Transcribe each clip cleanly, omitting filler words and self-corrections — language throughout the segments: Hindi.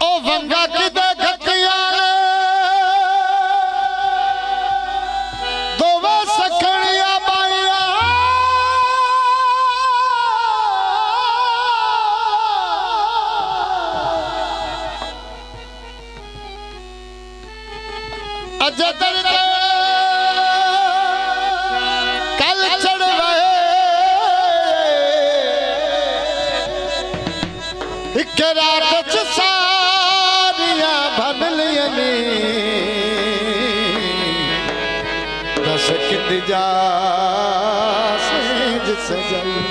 ओ वंगा किदे घटिया दोवे सखड़िया बाइया अजदर कल चढ़वाए एक रात सारिया भनलियनी दस कित जा सेज सजाई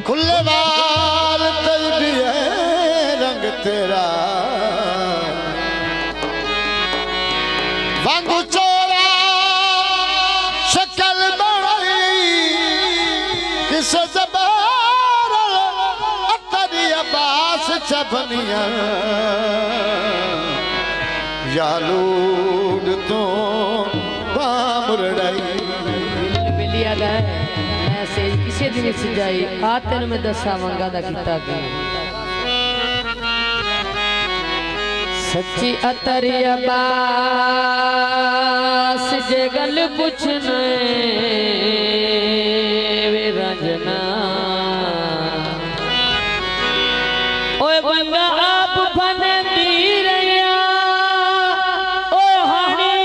खुले बाल तेरी है रंग तेरा वांगू चोरा शक्ल बड़ी किस जबार अतरी अब्बास चबनिया यालूड तो बामरड़ाई मिलिया गए ऐसे किसी दिन सजाई आतन में दसा वंगा दा किता की सच्ची अतरिया बास जे गल पुछने वे रंजना ओए बंगा आप फने दी रैया ओ हानी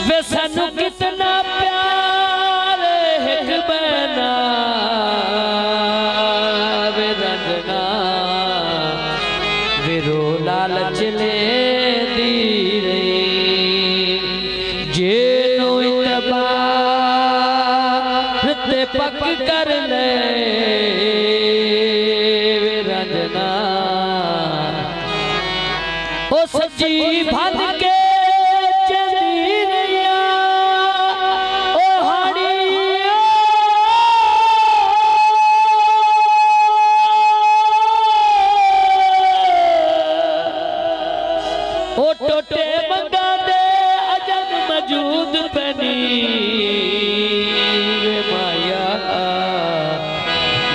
वे सानू कितना लालच ले दी रे जे नो इतबार ते पक कर ले रंजना ओ सच्ची भद के चली रैया ओ हाड़ी ओ टोटे मंगा दे अजन मौजूद बनी माया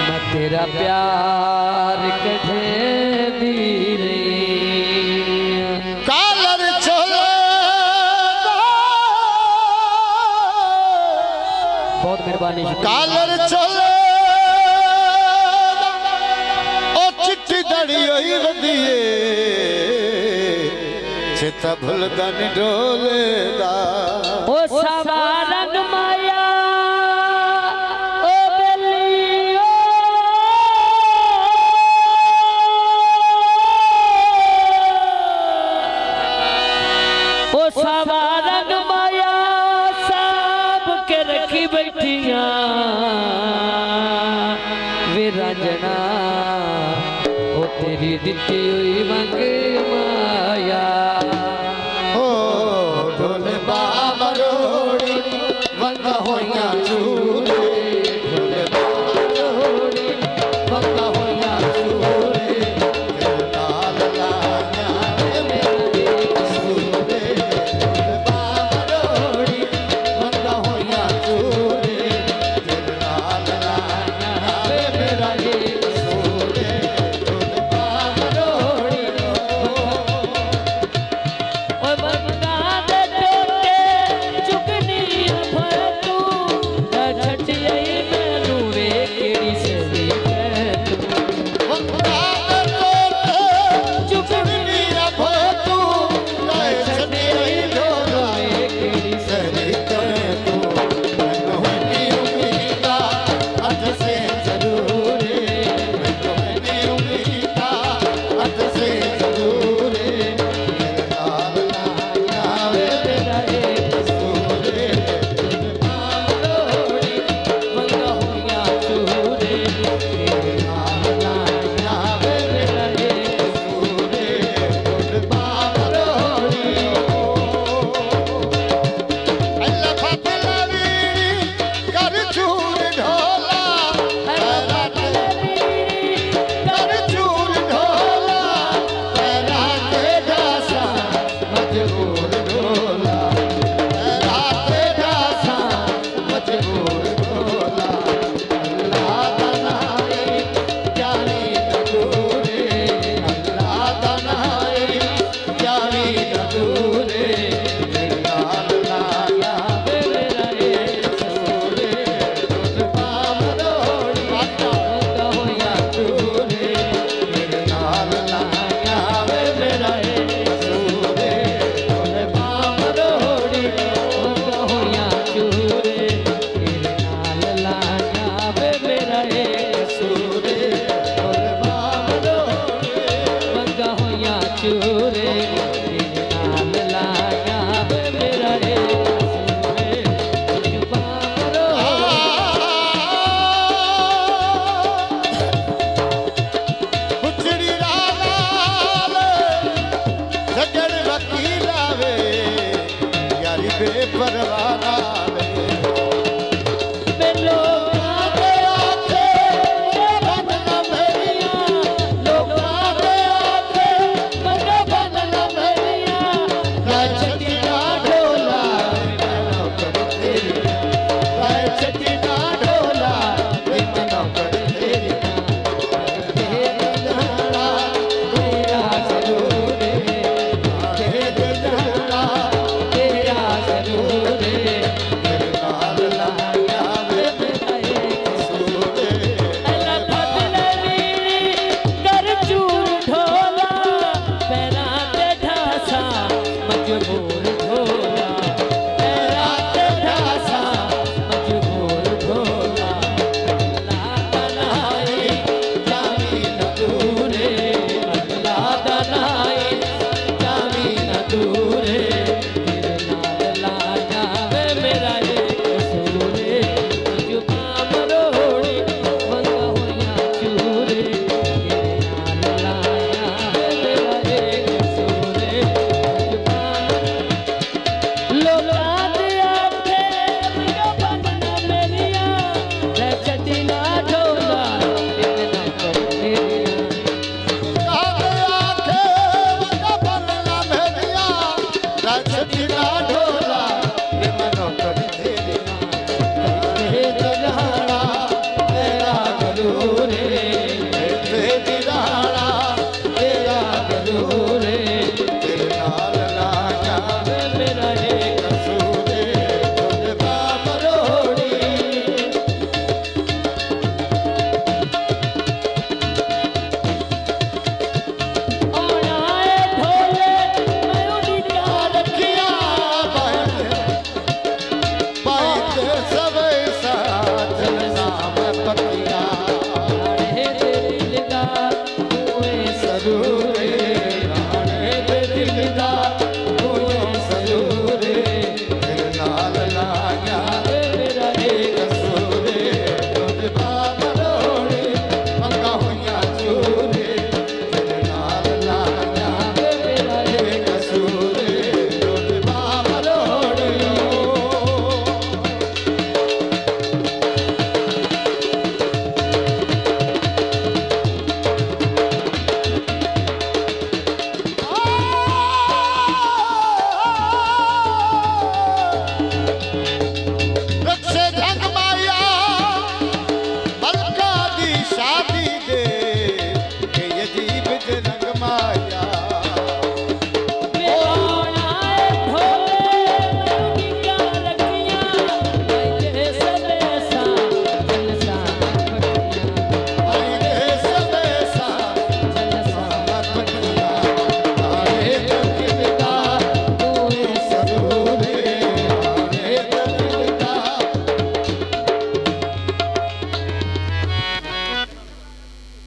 मैं तेरा प्यार कठे दी रे कालर चोला बहुत मेहरबानी कालर चोला ओ चिट्ठी दड़ी होई वदिए चिता भुलदन डोलेदा ओ सवारन माया ओ बेलियो ओ सवारन माया सब के रखी बैठिया वे रंजना ओ तेरी दिती हुई मंग